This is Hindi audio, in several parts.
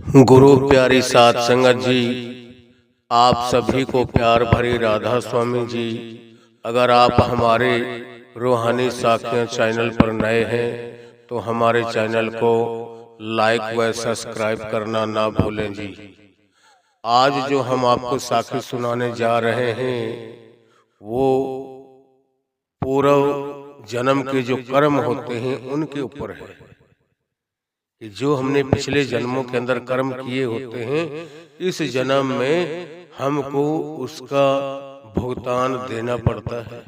गुरु प्यारी साध संगत जी, आप सभी को प्यार भरी राधा स्वामी जी। अगर आप हमारे रूहानी साखियाँ चैनल पर नए हैं तो हमारे चैनल को लाइक व सब्सक्राइब करना ना भूलें जी। आज जो हम आपको साखी सुनाने जा रहे हैं वो पूर्व जन्म के जो कर्म होते हैं उनके ऊपर है कि जो हमने पिछले जन्मों के अंदर कर्म किए होते हैं, इस जन्म में हमको उसका भुगतान देना पड़ता है।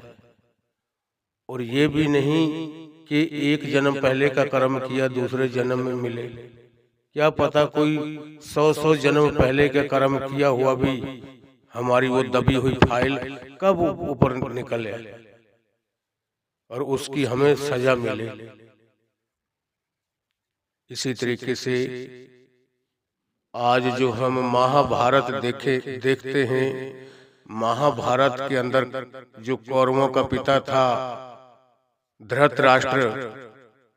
और ये भी नहीं कि एक जन्म पहले का कर्म किया दूसरे जन्म में मिले। क्या पता कोई 100 जन्म पहले का कर्म किया हुआ भी हमारी वो दबी हुई फाइल कब ऊपर निकले और उसकी हमें सजा मिले। इसी तरीके से आज जो हम महाभारत देखते हैं, महाभारत के अंदर जो कौरवों का पिता था धृतराष्ट्र,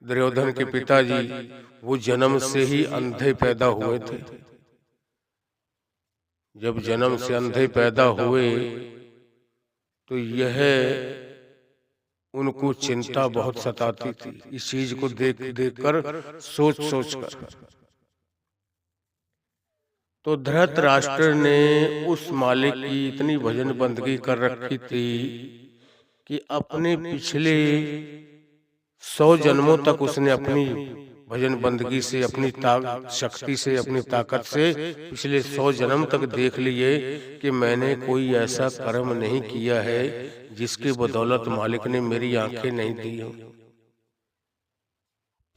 दुर्योधन के पिताजी, वो जन्म से ही अंधे पैदा हुए थे। जब जन्म से अंधे पैदा हुए तो यह उनको चिंता बहुत सताती थी, इस चीज को देख कर सोच कर। तो धृतराष्ट्र ने उस मालिक की इतनी भजन बंदगी कर रखी थी कि अपने पिछले 100 जन्मों तक उसने अपनी भजन बंदगी से, अपनी शक्ति से, अपनी ताकत से पिछले 100 जन्म तक देख लिए कि मैंने कोई ऐसा कर्म नहीं किया है जिसकी बदौलत मालिक ने मेरी आंखें नहीं दी हो,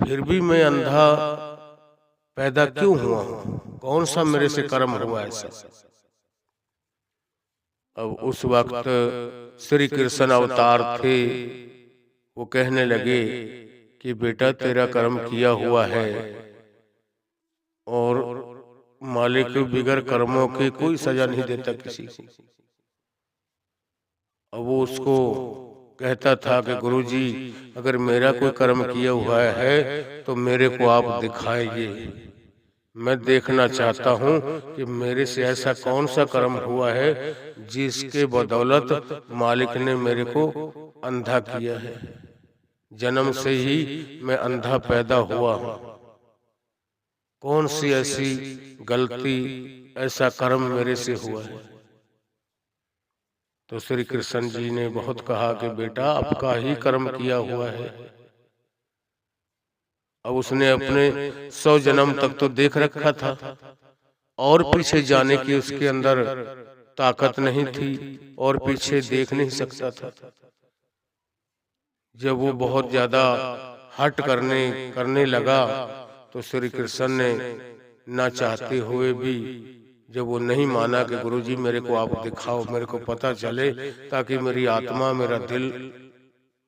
फिर भी मैं अंधा पैदा क्यों हुआ हूं? कौन सा मेरे से कर्म हुआ ऐसा? अब उस वक्त श्री कृष्ण अवतार थे, वो कहने लगे कि बेटा तेरा कर्म किया हुआ है और मालिक बिगड़ कर्मों की कोई सजा नहीं देता किसी को। अब वो उसको कहता था कि गुरुजी, अगर मेरा कोई कर्म किया हुआ है तो मेरे को आप दिखाइए, मैं देखना चाहता हूँ कि मेरे से ऐसा कौन सा कर्म हुआ है जिसके बदौलत मालिक ने मेरे को अंधा किया है। जन्म से ही मैं अंधा पैदा हुआ हूँ, कौन सी ऐसी गलती, ऐसा कर्म मेरे से हुआ है? तो श्री कृष्ण जी ने बहुत कहा कि बेटा आपका ही कर्म किया हुआ है। अब उसने अपने 100 जन्म तक तो देख रखा था और पीछे जाने की उसके अंदर ताकत नहीं थी और पीछे देख नहीं सकता था। जब वो बहुत ज्यादा हट करने लगा तो श्री कृष्ण ने ना चाहते हुए भी, जब वो नहीं माना कि गुरुजी मेरे को आप दिखाओ, मेरे को पता चले ताकि मेरी आत्मा, मेरा दिल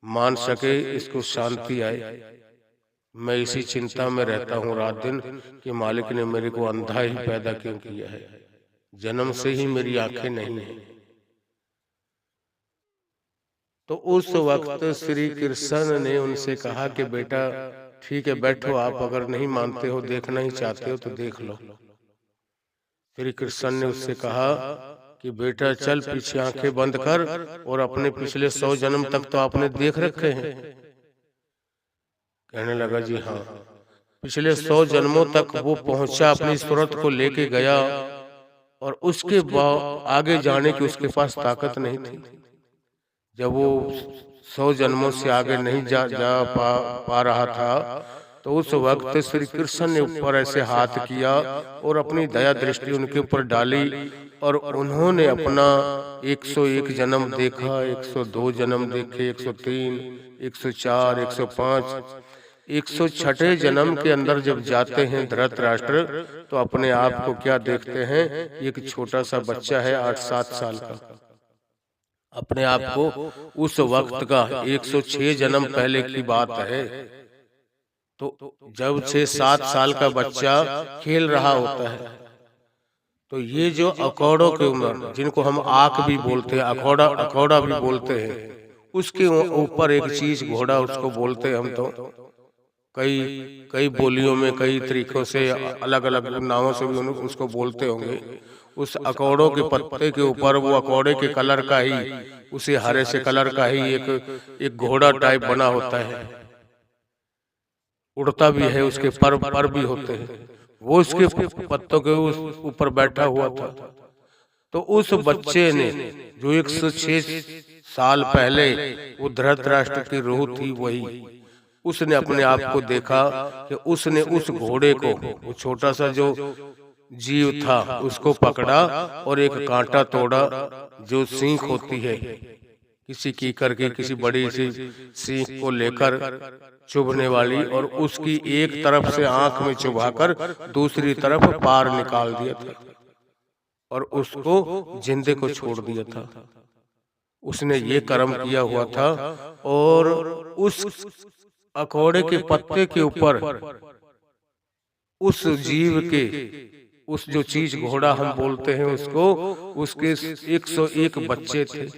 मान सके, इसको शांति आए, मैं इसी चिंता में रहता हूँ रात दिन कि मालिक ने मेरे को अंधा ही पैदा क्यों किया है, जन्म से ही मेरी आंखें नहीं है। तो उस वक्त श्री कृष्ण ने उनसे कहा कि बेटा ठीक है बैठो, आप अगर नहीं मानते हो, देखना ही चाहते हो तो देख लो। श्री कृष्ण ने उससे कहा कि बेटा चल पीछे आंखें बंद कर और अपने पिछले 100 जन्म तक तो आपने देख रखे हैं। कहने लगा जी हाँ। पिछले 100 जन्मों तक वो पहुंचा, अपनी सूरत को लेके गया और उसके आगे जाने की उसके पास ताकत नहीं थी। जब वो 100 जन्मों से आगे नहीं जा पा रहा था तो उस वक्त श्री कृष्ण ने ऊपर ऐसे हाथ किया और अपनी दया दृष्टि उनके ऊपर डाली और उन्होंने अपना 101 जन्म देखा, 102 जन्म देखे, 103, 104, 105, 106 जन्म के अंदर जब जाते हैं धृतराष्ट्र तो अपने आप को क्या देखते हैं, एक छोटा सा बच्चा है 8-7 साल का, अपने आप को उस वक्त का 106 जन्म पहले की बात है। तो जब 6-7 साल का बच्चा खेल रहा होता है तो ये जो अखौड़ों की उम्र, जिनको हम आंख भी बोलते हैं, अखौड़ा भी बोलते हैं, उसके ऊपर एक चीज घोड़ा उसको बोलते हैं हम तो, कई कई बोलियों में कई तरीकों से अलग अलग नामों से भी उसको बोलते होंगे। उस अकौड़ों के पत्ते के ऊपर वो अकौड़े के कलर का ही, उसी हरे से कलर का ही एक घोड़ा टाइप बना होता है, उड़ता भी है, उसके पर भी होते हैं। वो उसके पत्तों के ऊपर बैठा हुआ था। तो उस बच्चे ने, जो 106 साल पहले वो धृतराष्ट्र की रूह थी, वही उसने अपने आप को देखा कि उसने उस घोड़े को, वो छोटा सा जो जीव था, उसको पकड़ा और एक कांटा तोड़ा, जो सींख होती है किसी कीकर की, किसी बड़ी सी सींख को लेकर चुभने वाली, और उसकी एक तरफ से आंख में चुभाकर दूसरी तरफ पार निकाल दिया था और उसको जिंदे को छोड़ दिया था। उसने ये कर्म किया हुआ था। और उस अकौड़े के पत्ते के ऊपर उस जीव के, उस जो चीज घोड़ा हम बोलते हैं उसको, उसके 101 बच्चे थे।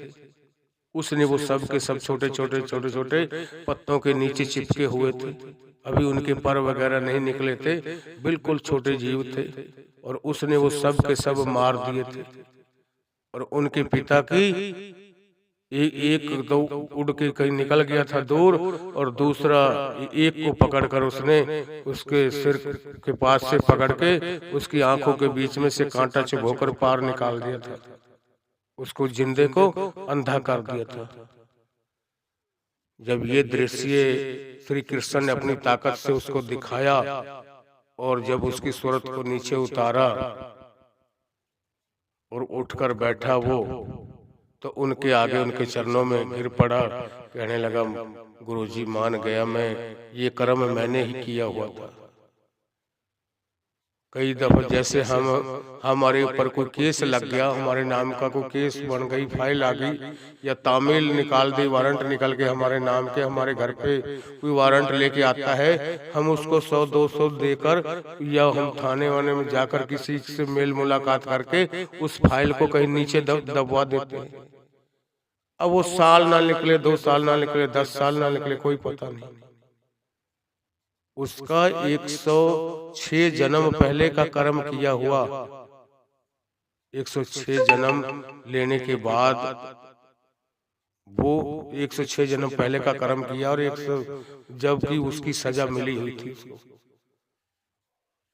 उसने वो सब के सब छोटे छोटे छोटे छोटे पत्तों के नीचे चिपके हुए थे, अभी उनके पर वगैरह नहीं निकले थे, बिल्कुल छोटे जीव थे, और उसने वो सब के सब मार दिए थे। और उनके पिता की एक दो उड़ के कहीं निकल गया था दूर, और दूसरा एक को पकड़कर उसने उसके सिर के पास से पकड़ के उसकी आंखों के बीच में से कांटा चुभोकर पार निकाल दिया था, उसको जिंदे को अंधा कर दिया था। जब ये दृश्य श्री कृष्ण ने अपनी ताकत से उसको दिखाया और जब उसकी सूरत को नीचे उतारा और उठकर बैठा वो, तो उनके आगे उनके चरणों में गिर पड़ा, कहने लगा, गुरुजी मान गया, मैं ये कर्म मैंने ही किया हुआ था। कई दफा जैसे हमारे ऊपर कोई केस लग गया, हमारे नाम का कोई केस बन गई, फाइल आ गई, या तामील निकाल दी, वारंट निकल के हमारे नाम के, हमारे घर पे कोई वारंट लेके आता है, हम उसको 100-200 देकर, या हम थाने वाने में जाकर किसी से मेल मुलाकात करके उस फाइल को कहीं नीचे दबवा देते हैं। अब वो साल ना निकले, 2 साल ना निकले, 10 साल ना निकले, कोई पता नहीं। उसका 106 जन्म पहले का कर्म किया हुआ, 106 जन्म लेने के बाद वो 106 जन्म पहले का कर्म किया, और 100 जबकि उसकी सजा मिली हुई थी उसको,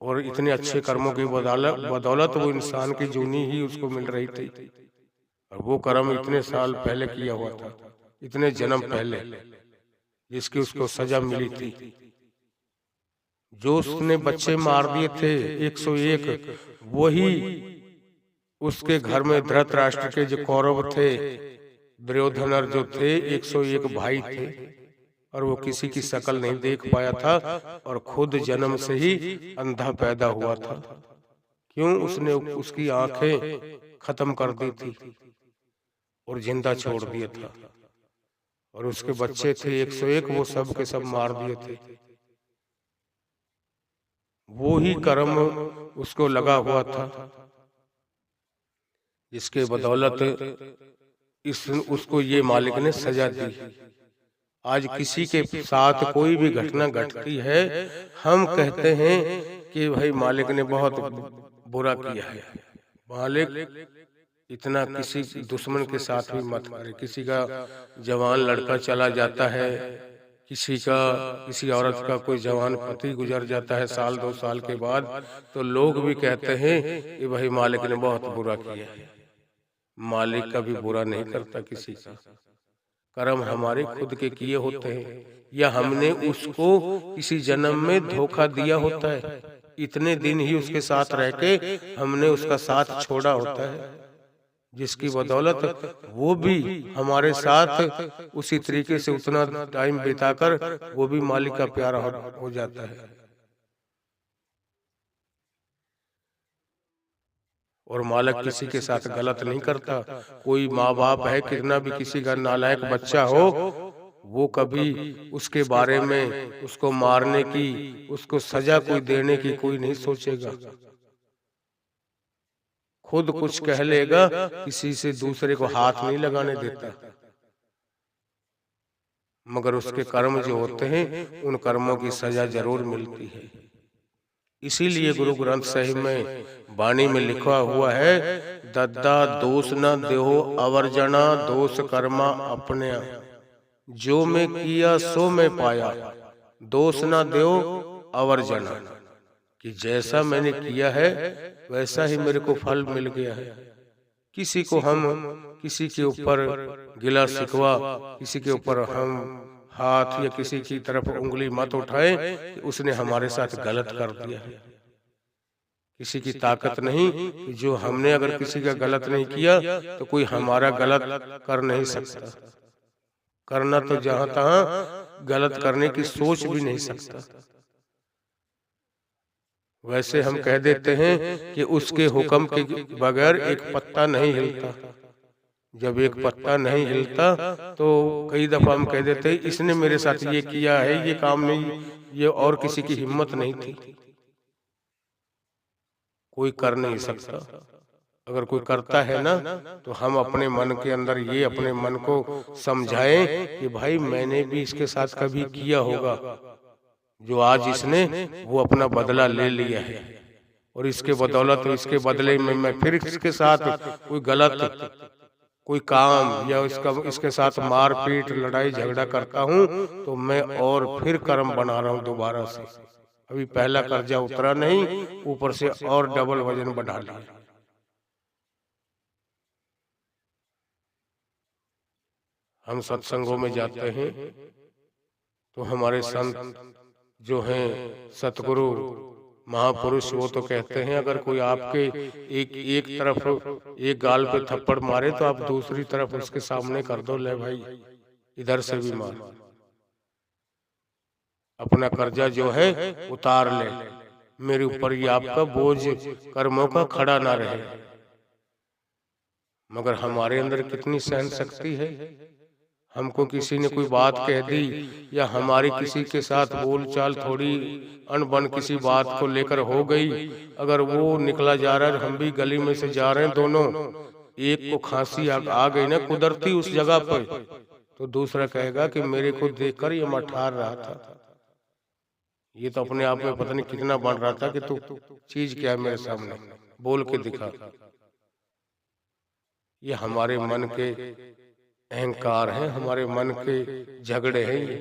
और इतने अच्छे कर्मों की बदौलत वो इंसान की जूनी ही उसको मिल रही थी, और वो कर्म इतने साल पहले किया हुआ था, इतने जन्म पहले, जिसकी उसको सजा मिली थी। जो उसने बच्चे मार दिए थे 101, वही उसके घर में धृतराष्ट्र के जो कौरव थे, दुर्योधन जो थे, 101 भाई थे, और वो किसी की शक्ल नहीं देख पाया था, और खुद जन्म से ही अंधा पैदा हुआ था। क्यों? उसने उसकी आंखें खत्म कर दी थी और जिंदा छोड़ दिया था, और उसके बच्चे थे 101, वो सब के सब मार दिए थे। वो ही कर्म उसको लगा हुआ था, जिसके बदौलत उसको ये मालिक ने सजा दी। आज किसी के साथ कोई भी घटना घटती है, हम कहते हैं कि भाई मालिक ने बहुत बुरा किया है। मालिक इतना किसी दुश्मन के साथ भी मत करे। किसी का जवान लड़का चला जाता है, किसी औरत का कोई जवान पति गुजर जाता है 1-2 साल के बाद, तो लोग भी कहते हैं कि भाई मालिक ने बहुत बुरा किया है। मालिक का भी बुरा नहीं करता किसी का। कर्म हमारे खुद के किए होते हैं, या हमने उसको किसी जन्म में धोखा दिया होता है, इतने दिन ही उसके साथ रह के हमने उसका साथ छोड़ा होता है, जिसकी बदौलत वो भी हमारे साथ उसी तरीके से उतना टाइम बिताकर वो भी मालिक का प्यारा हो जाता है। और मालिक किसी के साथ गलत नहीं करता। कोई माँ बाप है, कितना भी किसी का नालायक बच्चा हो, वो कभी उसके बारे में, उसको मारने की, उसको सजा कोई देने की कोई नहीं सोचेगा। खुद कुछ कह लेगा, किसी से दूसरे को हाथ नहीं लगाने देता। मगर उसके कर्म जो होते हैं उन कर्मों की सजा जरूर मिलती है। इसीलिए गुरु ग्रंथ साहिब में वाणी में लिखा हुआ है, दद्दा दोष न देहो अवर्जना, दोष कर्मा अपने, जो मैं किया सो मैं पाया, दोष न देओ अवर्जना, कि जैसा मैंने किया है वैसा ही मेरे को फल मिल गया है। किसी को हम किसी के ऊपर गिला शिकवा, किसी के ऊपर हम हाथ या किसी की तरफ उंगली मत उठाएं कि उसने हमारे साथ गलत कर दिया है। किसी की ताकत नहीं कि जो हमने अगर किसी का गलत नहीं किया तो कोई हमारा गलत कर नहीं सकता। करना तो जहां तहां, गलत करने की सोच भी नहीं सकता। वैसे हम कह देते हैं कि उसके हुक्म के बगैर एक पत्ता नहीं हिलता। जब एक पत्ता नहीं हिलता तो कई दफा हम कह देते हैं इसने मेरे साथ ये किया है, ये काम नहीं, ये और किसी की हिम्मत नहीं थी। कोई कर नहीं सकता। अगर कोई करता है ना तो हम अपने मन के अंदर ये अपने मन को समझाएं कि भाई मैंने भी इसके साथ कभी किया होगा, जो आज इसने वो अपना बदला ले लिया है, और इसके बदौलत इसके बदले में मैं फिर इसके साथ कोई गलत कोई काम या इसके साथ मारपीट लड़ाई झगड़ा करता हूँ तो मैं और फिर कर्म बना रहा हूँ दोबारा से। अभी पहला कर्जा उतरा नहीं, ऊपर से और डबल वजन बढ़ा लिया। हम सत्संगों में जाते हैं तो हमारे संत जो हैं सतगुरु महापुरुष, वो तो कहते हैं अगर कोई आपके एक तरफ एक गाल पे थप्पड़ मारे तो आप दूसरी तरफ उसके सामने कर दो, ले भाई इधर से भी मार, अपना कर्जा जो है उतार ले, मेरे ऊपर ये आपका बोझ कर्मों का खड़ा ना रहे। मगर हमारे अंदर कितनी सहन शक्ति है। हमको किसी ने कोई बात कह दी या हमारी किसी के साथ बोलचाल थोड़ी अनबन किसी बात को लेकर हो गई, अगर वो निकला जा रहा है, हम भी गली में से जा रहे हैं दोनों, एक को खांसी आ गई ना कुदरती उस जगह पर, तो दूसरा कहेगा कि मेरे को देखकर ये मठार रहा था, ये तो अपने आप में पता नहीं कितना बन रहा था कि तू चीज क्या है मेरे सामने, बोल के दिखा। ये हमारे मन के अहंकार हैं, हमारे मन के झगड़े हैं। ये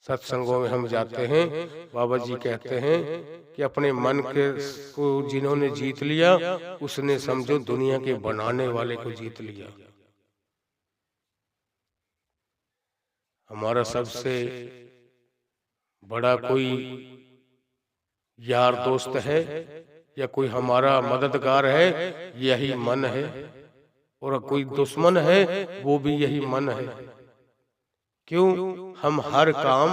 सत्संगों में हम जाते हैं, बाबा जी कहते हैं कि अपने मन के को जिन्होंने जीत लिया उसने समझो दुनिया के बनाने वाले को जीत लिया। हमारा सबसे बड़ा कोई यार दोस्त है या कोई हमारा मददगार है, यही मन है, और कोई दुश्मन है वो भी यही मन है। क्यों? हम हर काम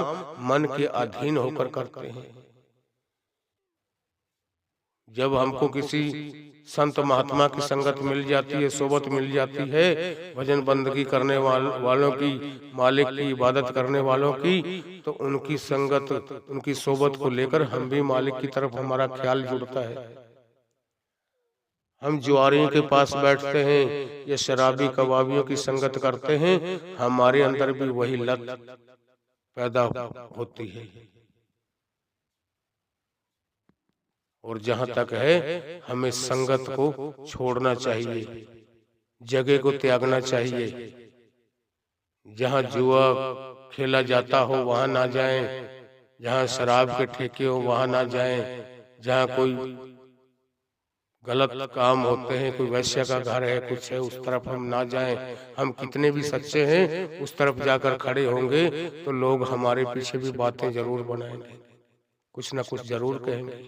मन के अधीन होकर करते हैं। जब हमको किसी संत महात्मा की संगत मिल जाती है, सोबत मिल जाती है, भजन बंदगी करने वालों की, मालिक की इबादत करने वालों की, तो उनकी संगत उनकी सोबत को लेकर हम भी मालिक की तरफ हमारा ख्याल जुड़ता है। हम जुआरियों के पास बैठते हैं या शराबी कबाबियों की संगत करते हैं, हमारे अंदर भी वही लत पैदा होती है। और जहां तक है हमें संगत को छोड़ना चाहिए, जगह को त्यागना चाहिए। जहां जुआ खेला जाता हो वहां ना जाएं, जहां शराब के ठेके हो वहां ना जाएं, जहां कोई गलत काम होते हैं, कोई वैश्य का घर है, कुछ है, उस तरफ हम ना जाएं। हम कितने भी सच्चे हैं उस तरफ जाकर खड़े होंगे तो लोग हमारे पीछे भी बातें जरूर बनाएंगे, कुछ ना कुछ जरूर कहेंगे।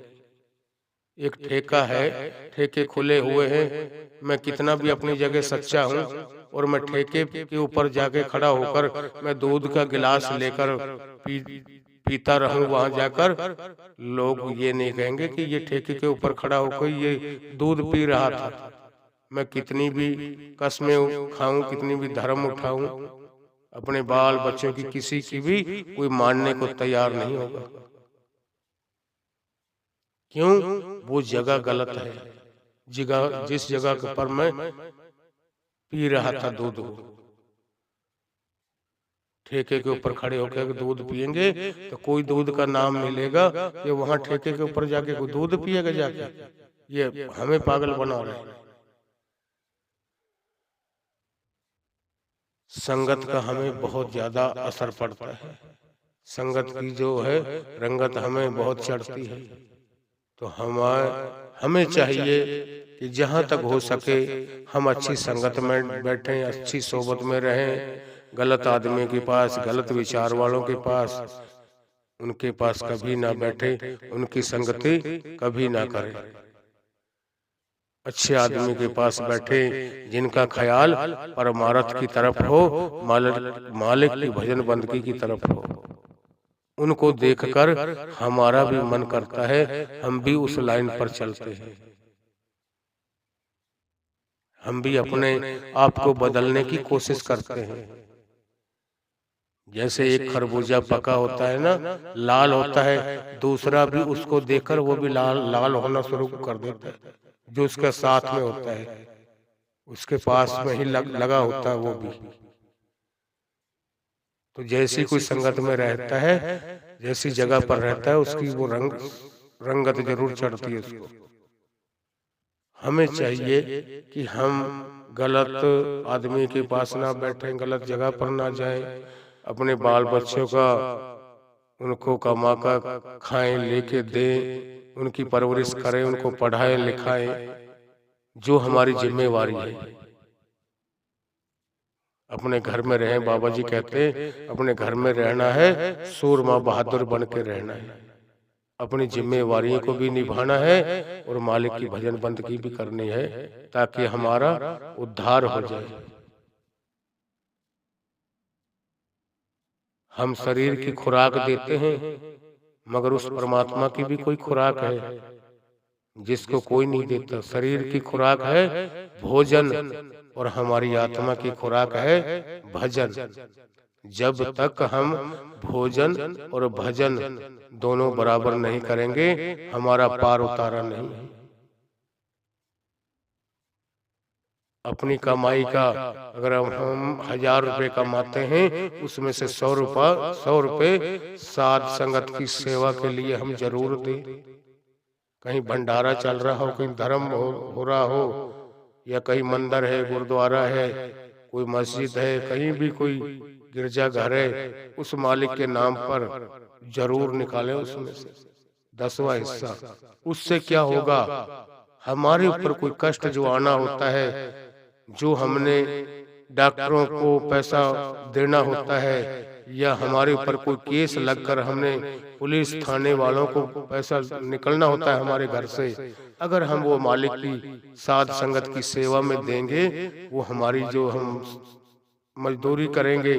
एक ठेका है, ठेके खुले हुए हैं, मैं कितना भी अपनी जगह सच्चा हूँ और मैं ठेके के ऊपर जाके खड़ा होकर मैं दूध का गिलास लेकर पीता रहूं, वहां जाकर लोग ये नहीं कहेंगे कि ये ठेके के ऊपर खड़ा होकर ये दूध पी रहा था। मैं कितनी भी कस्में खाऊं, कितनी भी धर्म उठाऊं, अपने बाल बच्चों की किसी की भी कोई मानने को तैयार नहीं होगा। क्यों? वो जगह गलत है, जिस जगह पर मैं पी रहा था दूध। ठेके के ऊपर खड़े होकर दूध पिएंगे तो कोई दूध का नाम नहीं लेगा कि वहां ठेके के ऊपर जाके कोई दूध पिएगा जाके। ये हमें पागल बना रहे हैं। संगत का हमें बहुत ज्यादा असर पड़ता है। संगत की जो है रंगत हमें बहुत चढ़ती है। तो हमें चाहिए कि जहां तक हो सके हम अच्छी संगत में बैठें, अच्छी सोबत में रहें। गलत आदमी के पास, गलत विचार वालों के पास, उनके पास कभी ना बैठे, उनकी संगति कभी ना करें। अच्छे आदमी के पास बैठे जिनका ख्याल परमार्थ की तरफ हो, मालिक की भजन बंदगी की तरफ हो। उनको देखकर हमारा भी मन करता है हम भी उस लाइन पर चलते हैं। हम भी अपने आप को बदलने की कोशिश करते हैं। जैसे एक खरबूजा पका होता है ना, लाल होता है, दूसरा भी उसको देखकर वो भी लाल लाल होना शुरू कर देता है। जो उसके साथ में होता है, उसके पास में ही लगा होता है वो भी। तो जैसी कोई संगत में रहता है, जैसी जगह पर रहता है, उसकी वो रंगत जरूर चढ़ती है उसको। हमें चाहिए कि हम गलत आदमी के पास ना बैठें, गलत जगह पर ना जाएं। अपने बाल बच्चों का उनको कमा कर खाएं, लेके दें, उनकी परवरिश करें, उनको पढ़ाएं लिखाएं, जो हमारी जिम्मेवारी है। अपने घर में रहें। बाबा जी कहते हैं अपने घर में रहना है, सूरमा बहादुर बन के रहना है। अपनी जिम्मेवारियों को भी निभाना है और मालिक की भजन बंदगी भी करनी है, ताकि हमारा उद्धार हो जाए। हम शरीर की खुराक देते हैं, मगर उस परमात्मा की भी कोई खुराक है जिसको कोई नहीं देता। शरीर की खुराक है भोजन और हमारी आत्मा की खुराक है भजन। जब तक हम भोजन और भजन दोनों बराबर नहीं करेंगे, हमारा पार उतारा नहीं है। अपनी कमाई का अगर हम 1000 रुपए कमाते हैं, उसमें से 100 रुपए साध संगत की सेवा के लिए हम जरूर दें। कहीं भंडारा चल रहा हो, कहीं धर्म हो रहा हो, या कहीं मंदिर है, गुरुद्वारा है, कोई मस्जिद है, कहीं भी कोई गिरजाघर है, उस मालिक के नाम पर जरूर निकालें उसमें से 10वां हिस्सा। उससे क्या होगा, हमारे ऊपर कोई कष्ट जो आना होता है, जो हमने डॉक्टरों को पैसा देना होता है, या हमारे ऊपर कोई केस लगकर हमने पुलिस थाने वालों को पैसा निकलना होता है हमारे घर से, अगर हम वो मालिक की साध संगत की सेवा में देंगे, वो हमारी जो हम मजदूरी करेंगे,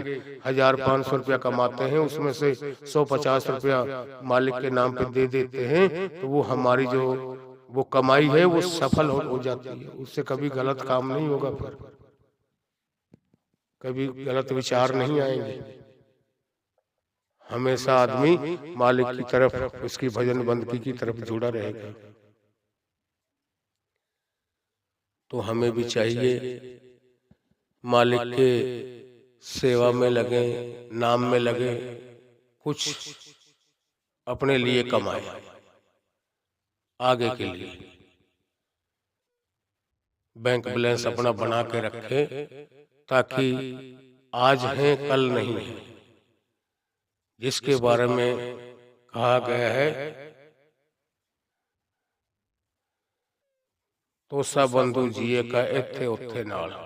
1500 रुपया कमाते हैं, उसमें से 150 रुपया मालिक के नाम पे दे देते हैं, तो वो हमारी जो वो कमाई है वो सफल हो जाती है। उससे कभी गलत काम नहीं होगा, फिर कभी गलत विचार नहीं आएंगे। हमेशा आदमी मालिक की तरफ, उसकी भजन बंदगी की तरफ जुड़ा रहेगा। तो हमें भी चाहिए मालिक के सेवा में लगे, नाम में लगे, कुछ अपने लिए कमाए आगे के लिए। बैंक बैलेंस अपना बना के रखे, ताकि आज है कल नहीं है। जिसके बारे में कहा गया है, तो सा बंधु जिए का इत्थे उत्थे नाल।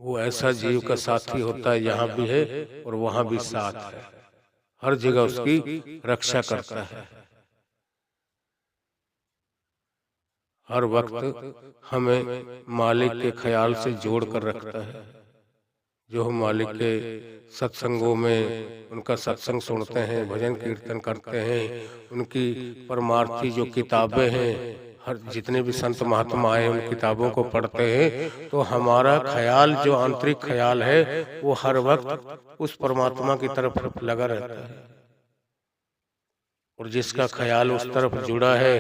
वो ऐसा जीव का साथी होता है, यहाँ भी है और वहां भी साथ है, हर जगह उसकी रक्षा करता है। हर वक्त हमें मालिक के ख्याल से जोड़ कर रखता है। जो हम मालिक के सत्संगों में उनका सत्संग सुनते हैं, भजन कीर्तन करते हैं, उनकी परमार्थी जो किताबें हैं, हर जितने भी संत महात्मा आए उन किताबों को पढ़ते हैं, तो हमारा ख्याल जो आंतरिक ख्याल है वो हर वक्त उस परमात्मा की तरफ लगा रहता है। और जिसका ख्याल उस तरफ जुड़ा है,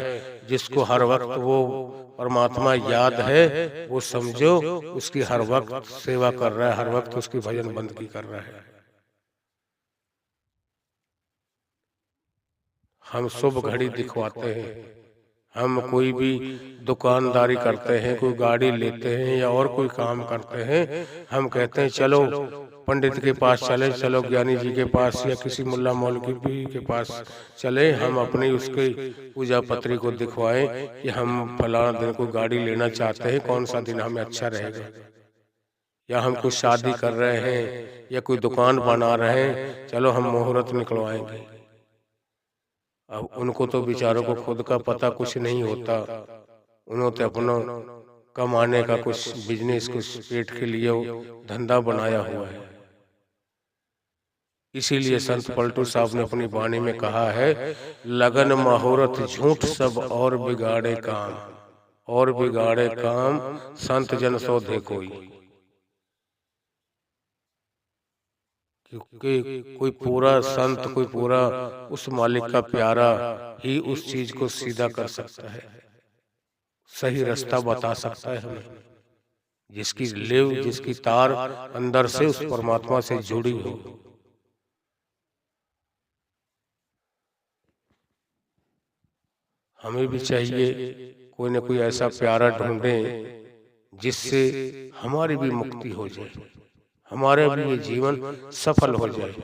जिसको हर वक्त वो परमात्मा याद है, वो समझो उसकी हर वक्त सेवा कर रहा है, हर वक्त उसकी भजन बंदगी कर रहा है। हम शुभ घड़ी दिखवाते हैं, हम कोई भी दुकानदारी करते हैं, कोई गाड़ी लेते हैं या और कोई काम करते हैं, हम कहते हैं चलो पंडित के पास चले, चलो ज्ञानी जी के पास या किसी मुल्ला मौलवी के पास चले, हम अपनी उसके पूजा पत्री को दिखवाएं कि हम फलाना दिन को गाड़ी लेना चाहते हैं, कौन सा दिन हमें अच्छा रहेगा, या हम कोई शादी कर रहे हैं या कोई दुकान बना रहे हैं, चलो हम मुहूर्त निकलवाएंगे। अब उनको तो बेचारों को खुद का पता कुछ नहीं होता, उन्होंने तो अपना कमाने का कुछ बिजनेस, कुछ पेट के लिए धंधा बनाया हुआ है। इसीलिए संत पलटू साहब ने अपनी वाणी में कहा है, लगन मुहूर्त झूठ सब और बिगाड़े काम, और बिगाड़े काम संत जन सौधे कोई। क्योंकि कोई पूरा संत, कोई पूरा उस मालिक का प्यारा ही उस चीज को सीधा कर सकता है, सही रास्ता बता सकता है हमें, जिसकी लिव, जिसकी तार अंदर से उस परमात्मा से जुड़ी हो। हमें भी चाहिए कोई न कोई ऐसा प्यारा ढूंढें जिससे हमारी भी मुक्ति हो जाए, हमारा भी ये जीवन सफल हो जाए।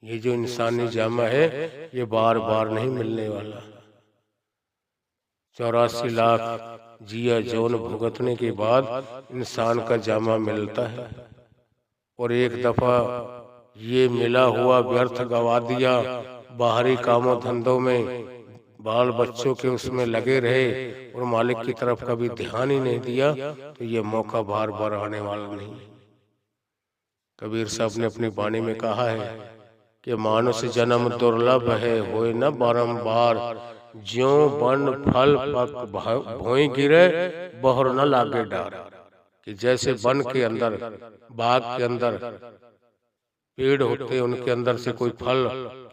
ये जो इंसानी जामा है ये बार बार नहीं मिलने वाला। 84 लाख जिया जौन भुगतने के बाद इंसान का जामा मिलता है, और एक दफा ये मिला हुआ व्यर्थ गवा दिया, बाहरी कामों धंधों में बाल बच्चों के उसमें लगे रहे और मालिक की तरफ कभी ध्यान ही नहीं दिया, तो ये मौका बार बार आने वाला नहीं। कबीर साहब ने अपनी वाणी में कहा है कि मानुष जन्म दुर्लभ है, होए न बारंबार, ज्यों बन फल पक भोई गिरे, बहुर न लागे डार। कि जैसे वन के अंदर, बाग के अंदर पेड़ होते हैं, उनके अंदर से कोई फल,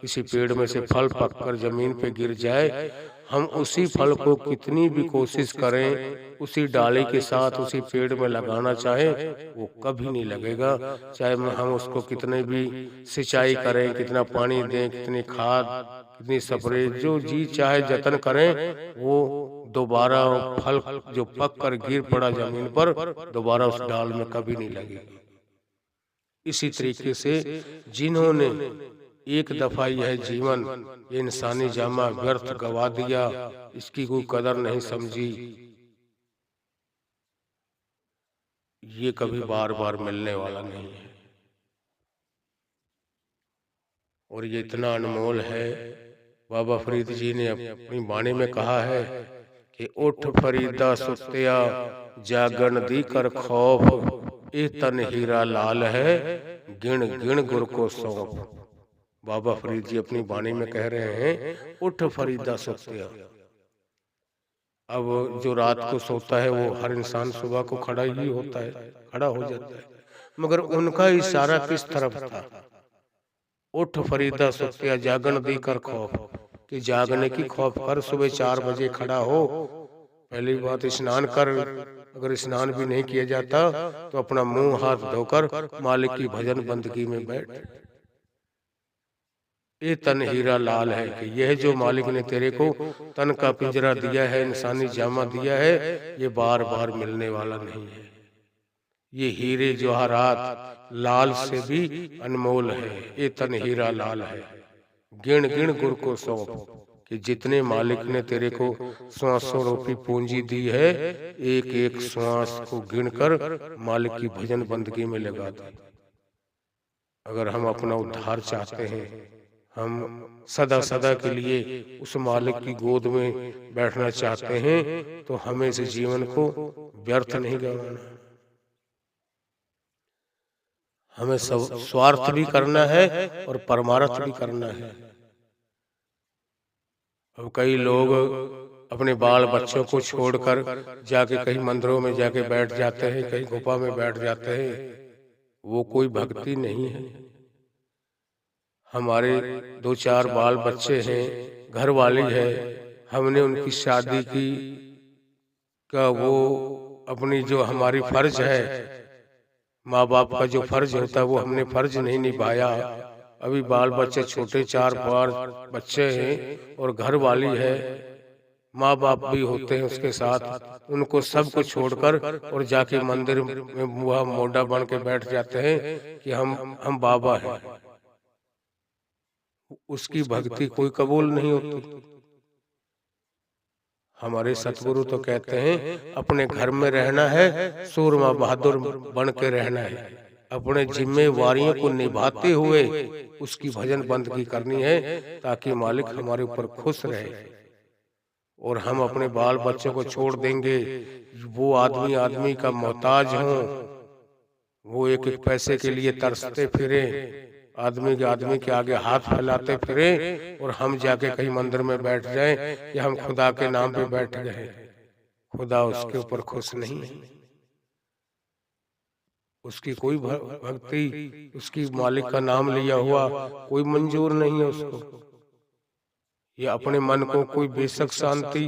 किसी पेड़ में से फल पककर जमीन पे गिर जाए, हम उसी फल को कितनी भी कोशिश करें, उसी डाली के साथ उसी पेड़ में लगाना चाहें, वो कभी नहीं लगेगा। चाहे हम उसको कितने भी सिंचाई करें, कितना पानी दें, कितनी खाद, कितनी स्प्रे, जो जी चाहे जतन करें, वो दोबारा फल जो पक कर गिर पड़ा जमीन पर, दोबारा उस डाल में कभी नहीं लगेगा। इसी तरीके से जिन्होंने एक दफा यह जीवन, ये इंसानी जामा व्यर्थ गवा दिया, इसकी कोई कदर नहीं समझी, ये कभी बार बार मिलने वाला नहीं है। और ये इतना अनमोल है। बाबा फरीद जी ने अपनी वाणी में कहा है कि उठ फरीदा सुत्या, जागन दी कर खौफ, ए तन हीरा लाल है, गिण गिण गुर को सौंप। बाबा फरीद जी अपनी वाणी में कह रहे हैं, उठ फरीदा सुत्या। अब जो रात को सोता है वो हर इंसान सुबह को खड़ा ही होता है, खड़ा हो जाता है, मगर उनका इशारा किस तरफ था? उठ फरीदा सुत्या, जागन दी कर खौफ, कि जागने की खौफ कर, सुबह 4 बजे खड़ा हो। पहली बात स्नान कर, अगर स्नान भी नहीं किया जाता तो अपना मुंह हाथ धोकर मालिक की भजन बंदगी में बैठ। ये तन हीरा लाल है, कि यह जो मालिक ने तेरे को तन का पिंजरा दिया है, इंसानी जामा दिया है, ये बार बार मिलने वाला नहीं है। ये हीरे जवाहरात लाल से भी अनमोल है। ये तन हीरा लाल है, गिण गिण गुर को सौंप, कि जितने मालिक ने तेरे को श्वासों रूपी पूंजी दी है, एक एक श्वास को गिनकर मालिक की भजन बंदगी में लगा दे। अगर हम अपना उद्धार चाहते हैं, हम सदा सदा के लिए उस मालिक की गोद में बैठना चाहते हैं, तो हमें इस जीवन को व्यर्थ नहीं गंवाना। हमें स्वार्थ भी करना है और परमार्थ भी करना है। अब कई लोग अपने बाल बच्चों को छोड़कर जाके कहीं मंदिरों में जाके बैठ जाते हैं, कहीं गुफा में बैठ जाते हैं, वो कोई भक्ति नहीं है। हमारे 2-4 बाल बच्चे हैं, घर वाली है, हमने उनकी शादी की का वो अपनी जो हमारी फर्ज है, माँ बाप का जो फर्ज होता है वो हमने फर्ज नहीं निभाया। अभी बाल बच्चे छोटे 4-5 बच्चे हैं और घर वाली है, माँ बाप भी होते हैं उसके साथ, उनको सबको छोड़कर और जाके मंदिर में मुआ मोढ़ा बन के बैठ जाते हैं कि हम बाबा हैं। उसकी भक्ति कोई कबूल नहीं होती। हमारे सतगुरु तो कहते हैं अपने घर में रहना है, सूरमा बहादुर बन के रहना है, अपने जिम्मेवारियों को निभाते हुए उसकी भजन बंदगी करनी है, ताकि मालिक हमारे ऊपर खुश रहे। और हम अपने बाल बच्चों को छोड़ देंगे, वो आदमी आदमी का मोहताज हो, वो एक एक पैसे के लिए तरसते फिरे, आदमी के आगे हाथ फैलाते फिरे, और हम जाके कहीं मंदिर में बैठ जाएं कि हम खुदा के नाम पे बैठ गए। खुदा उसके ऊपर खुश नहीं है। उसकी कोई भक्ति, उसकी मालिक का नाम लिया हुआ कोई मंजूर नहीं है उसको। ये अपने मन को कोई बेशक शांति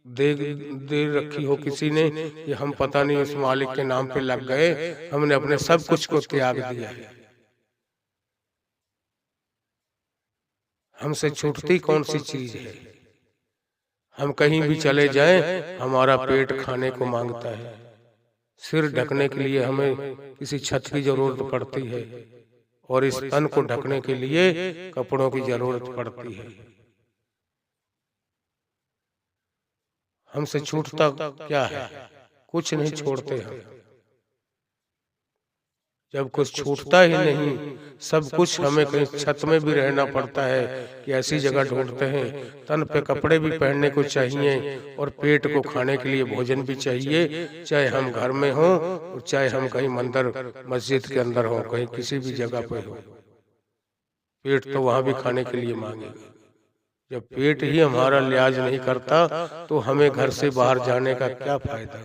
दे दे रखी हो किसी ने, कि हम पता नहीं उस मालिक के नाम पे लग गए, हमने अपने सब कुछ को त्याग दिया है। हमसे छूटती कौन सी चीज है? हम कहीं भी चले जाएं, हमारा पेट खाने को मांगता है, सिर ढकने के लिए हमें किसी छत की जरूरत पड़ती है, और इस तन को ढकने के लिए कपड़ों की जरूरत पड़ती है। हमसे छूटता क्या है? कुछ नहीं छोड़ते हम। जब कुछ छूटता ही नहीं, सब कुछ हमें कहीं छत में भी रहना पड़ता है कि ऐसी जगह ढूंढते हैं, तन पे कपड़े भी पहनने को चाहिए और पेट को खाने के लिए भोजन भी चाहिए, चाहे हम घर में हों और चाहे हम कहीं मंदिर मस्जिद के अंदर हों, कहीं किसी भी जगह पे हो, पेट तो वहां भी खाने के लिए मांगेगा। जब पेट ही हमारा लिहाज नहीं करता तो हमें घर से बाहर जाने का क्या फायदा?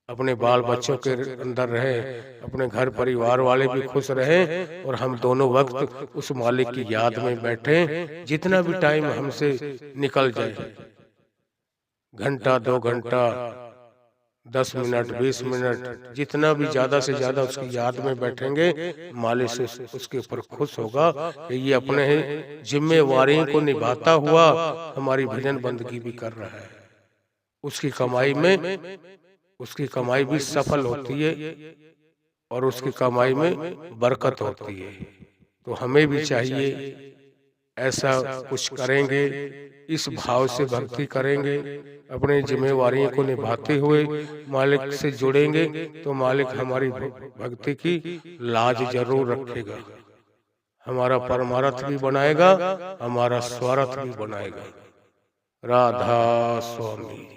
अपने बाल बच्चों के अंदर रहे, अपने घर परिवार वाले भी खुश रहे, और हम दोनों वक्त उस मालिक की याद में बैठे। जितना भी टाइम हमसे निकल जाए, घंटा 2 घंटा 10 मिनट 20 मिनट, जितना भी ज्यादा से ज्यादा उसकी याद में बैठेंगे, मालिक से उसके ऊपर खुश होगा कि ये अपने जिम्मेवारियों को निभाता हुआ हमारी भजन बंदगी भी कर रहा है। उसकी कमाई भी सफल होती है और उसकी कमाई में बरकत होती है। तो हमें भी चाहिए ऐसा कुछ करेंगे, इस भाव से भक्ति करेंगे, अपने जिम्मेवारियों को निभाते हुए मालिक से जुड़ेंगे, तो मालिक हमारी भक्ति की लाज जरूर रखेगा, हमारा परमार्थ भी बनाएगा, हमारा स्वार्थ भी बनाएगा। राधा स्वामी।